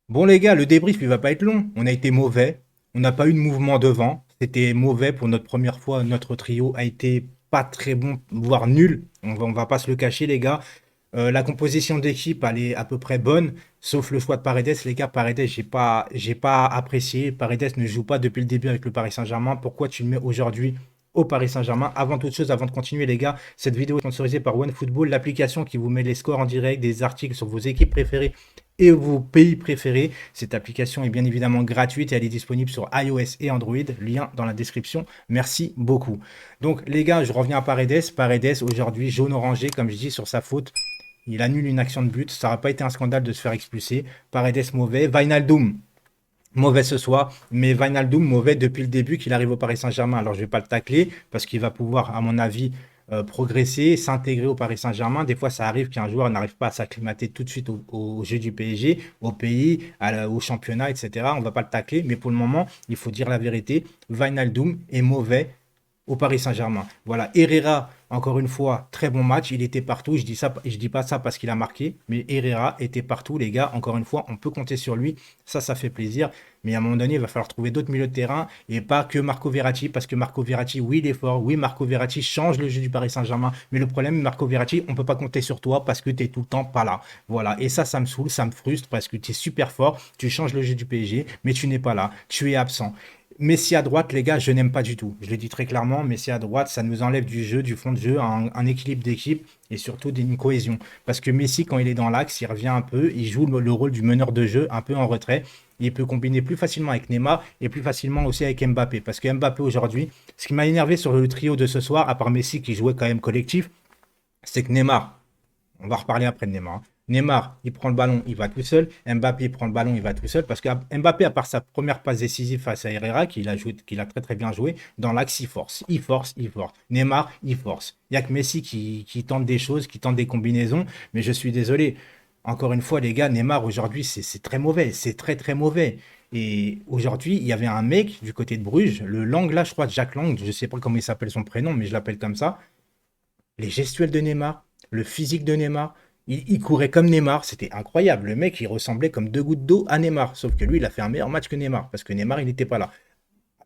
Bon les gars, le débrief il va pas être long. On a été mauvais. On n'a pas eu de mouvement devant. C'était mauvais pour notre première fois. Notre trio a été pas très bon, voire nul. On va pas se le cacher les gars. La composition d'équipe elle est à peu près bonne, sauf le choix de Paredes. Les gars, Paredes j'ai pas apprécié. Paredes ne joue pas depuis le début avec le Paris Saint-Germain. Pourquoi tu le mets aujourd'hui au Paris Saint-Germain? Avant toute chose, avant de continuer les gars, cette vidéo est sponsorisée par OneFootball, l'application qui vous met les scores en direct, des articles sur vos équipes préférées et vos pays préférés. Cette application est bien évidemment gratuite et elle est disponible sur iOS et Android. Lien dans la description. Merci beaucoup. Donc les gars, je reviens à Paredes. Paredes aujourd'hui jaune orangé comme je dis sur sa faute. Il annule une action de but. Ça n'aurait pas été un scandale de se faire expulser. Paredes mauvais. Wijnaldum mauvais ce soir, mais Wijnaldum mauvais depuis le début qu'il arrive au Paris Saint-Germain. Alors je vais pas le tacler parce qu'il va pouvoir, à mon avis, progresser, s'intégrer au Paris Saint-Germain. Des fois, ça arrive qu'un joueur n'arrive pas à s'acclimater tout de suite au jeu du PSG, au pays, au championnat, etc. On va pas le tacler, mais pour le moment, il faut dire la vérité. Wijnaldum est mauvais au Paris Saint-Germain. Voilà, Herrera, encore une fois, très bon match. Il était partout. Je dis pas ça parce qu'il a marqué, mais Herrera était partout, les gars. Encore une fois, on peut compter sur lui. Ça fait plaisir. Mais à un moment donné, il va falloir trouver d'autres milieux de terrain et pas que Marco Verratti, parce que Marco Verratti, oui, il est fort. Oui, Marco Verratti change le jeu du Paris Saint-Germain. Mais le problème, Marco Verratti, on peut pas compter sur toi parce que tu es tout le temps pas là. Voilà. Et ça me saoule, ça me frustre parce que tu es super fort. Tu changes le jeu du PSG, mais tu n'es pas là. Tu es absent. Messi à droite, les gars, je n'aime pas du tout. Je le dis très clairement, Messi à droite, ça nous enlève du jeu, du fond de jeu, un équilibre d'équipe et surtout d'une cohésion. Parce que Messi, quand il est dans l'axe, il revient un peu, il joue le rôle du meneur de jeu, un peu en retrait. Il peut combiner plus facilement avec Neymar et plus facilement aussi avec Mbappé. Parce que Mbappé aujourd'hui, ce qui m'a énervé sur le trio de ce soir, à part Messi qui jouait quand même collectif, c'est que Neymar, on va reparler après de Neymar, hein. Neymar, il prend le ballon, il va tout seul. Mbappé il prend le ballon, il va tout seul. Parce que Mbappé, à part sa première passe décisive face à Herrera, qu'il a très très bien joué, dans l'axe, il force. Il force, il force. Neymar, il force. Il n'y a que Messi qui tente des choses, qui tente des combinaisons. Mais je suis désolé. Encore une fois, les gars, Neymar, aujourd'hui, c'est très mauvais. C'est très très mauvais. Et aujourd'hui, il y avait un mec du côté de Bruges, le Lang là, je crois, Jack Lang, je ne sais pas comment il s'appelle son prénom, mais je l'appelle comme ça. Les gestuels de Neymar, le physique de Neymar, il courait comme Neymar, c'était incroyable. Le mec, il ressemblait comme deux gouttes d'eau à Neymar. Sauf que lui, il a fait un meilleur match que Neymar, parce que Neymar, il n'était pas là.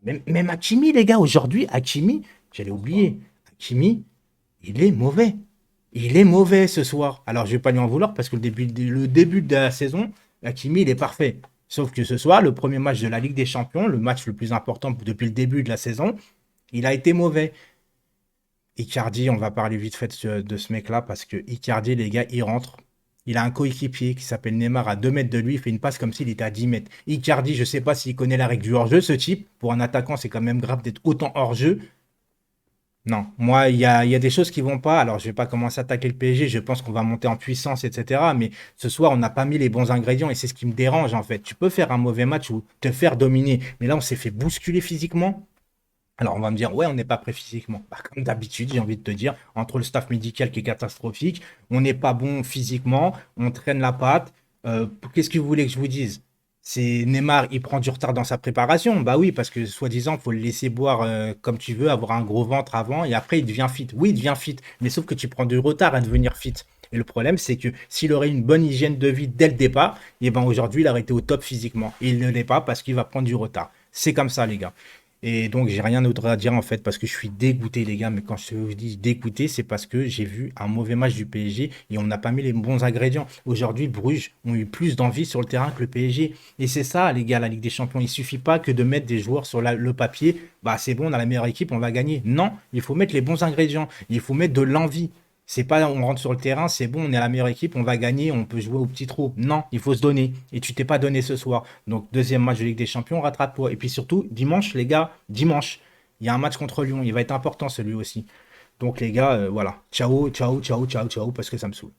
Même Hakimi, les gars, aujourd'hui, Hakimi, j'allais oublier, Hakimi, il est mauvais. Il est mauvais ce soir. Alors, je vais pas lui en vouloir, parce que le début de la saison, Hakimi, il est parfait. Sauf que ce soir, le premier match de la Ligue des Champions, le match le plus important depuis le début de la saison, il a été mauvais. Icardi, on va parler vite fait de ce mec-là parce que Icardi, les gars, il rentre. Il a un coéquipier qui s'appelle Neymar à 2 mètres de lui. Il fait une passe comme s'il était à 10 mètres. Icardi, je ne sais pas s'il connaît la règle du hors-jeu, ce type. Pour un attaquant, c'est quand même grave d'être autant hors-jeu. Non, moi, il y a des choses qui vont pas. Alors, je vais pas commencer à attaquer le PSG. Je pense qu'on va monter en puissance, etc. Mais ce soir, on n'a pas mis les bons ingrédients et c'est ce qui me dérange, en fait. Tu peux faire un mauvais match ou te faire dominer. Mais là, on s'est fait bousculer physiquement. Alors, on va me dire, ouais, on n'est pas prêt physiquement. Bah, comme d'habitude, j'ai envie de te dire, entre le staff médical qui est catastrophique, on n'est pas bon physiquement, on traîne la patte. Qu'est-ce que vous voulez que je vous dise? C'est Neymar, il prend du retard dans sa préparation. Bah oui, parce que soi-disant, il faut le laisser boire comme tu veux, avoir un gros ventre avant, et après, il devient fit. Oui, il devient fit, mais sauf que tu prends du retard à devenir fit. Et le problème, c'est que s'il aurait une bonne hygiène de vie dès le départ, et ben aujourd'hui, il aurait été au top physiquement. Et il ne l'est pas parce qu'il va prendre du retard. C'est comme ça, les gars. Et donc, j'ai rien d'autre à dire en fait parce que je suis dégoûté, les gars. Mais quand je vous dis dégoûté, c'est parce que j'ai vu un mauvais match du PSG et on n'a pas mis les bons ingrédients. Aujourd'hui, Bruges ont eu plus d'envie sur le terrain que le PSG. Et c'est ça, les gars, la Ligue des Champions. Il suffit pas que de mettre des joueurs sur le papier. Bah, c'est bon, on a la meilleure équipe, on va gagner. Non, il faut mettre les bons ingrédients. Il faut mettre de l'envie. C'est pas on rentre sur le terrain, c'est bon, on est la meilleure équipe, on va gagner, on peut jouer au petit trou. Non, il faut se donner. Et tu t'es pas donné ce soir. Donc, deuxième match de Ligue des Champions, rattrape-toi. Et puis surtout, dimanche, les gars, dimanche, il y a un match contre Lyon. Il va être important celui aussi. Donc, les gars, voilà. Ciao, ciao, ciao, ciao, ciao, parce que ça me saoule.